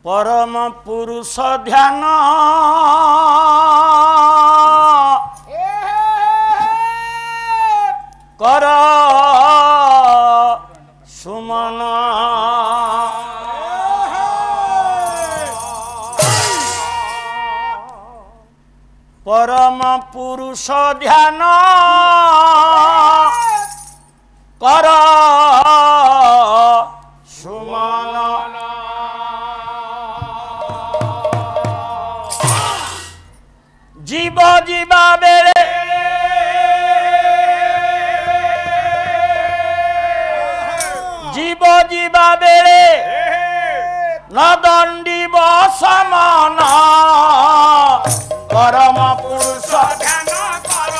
परम पुरुष ध्यान कर सुमन परम पुरुष ध्यान कर सुमन जीव जीवा बेले जीव जीवा बेले न दंडिब समान परम पुरुष ध्यान कर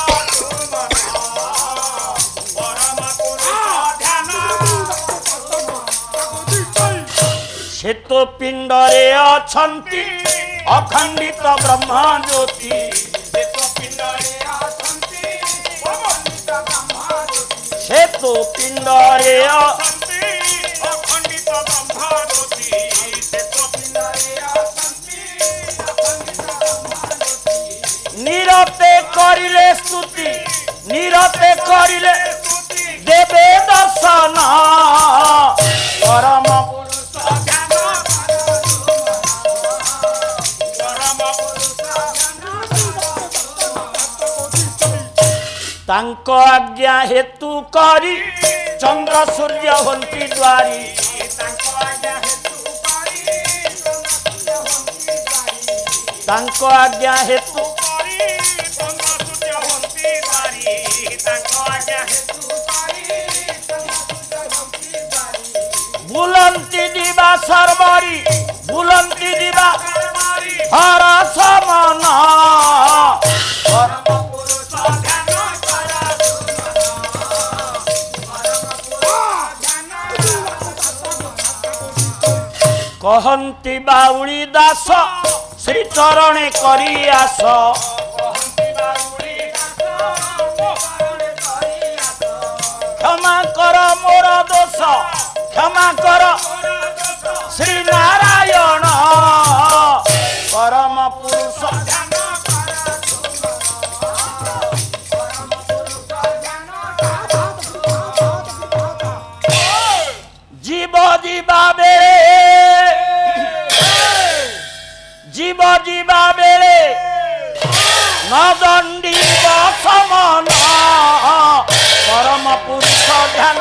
परम पुरुष ध्यान श्वेत पिंडरे अछंती अखंडित ब्रह्म ज्योति श्वेत पिंडरे अछंती अखंडित ब्रह्म ज्योति श्वेत पिंडरे अछंती अखंडित ब्रह्म ज्योति श्वेत पिंडरे अछंती अखंडित ब्रह्म ज्योति नीरते करिले स्तुति नीरते करिले देवे दर्शन परम तांको आज्ञा हेतु करी चंद्र सूर्य हंती द्वारी तांको आज्ञा हेतु बुलंती दिवा सरबरी बुलंती दिवा हर समना कहंती बाउली दास श्री चरणे करी आस क्षमा कर मोर दोष क्षमा कर श्री नारायण परम पुरुष जीव जीवा जीव जीवा बेले न दंडी समान परम पुरुष ध्यान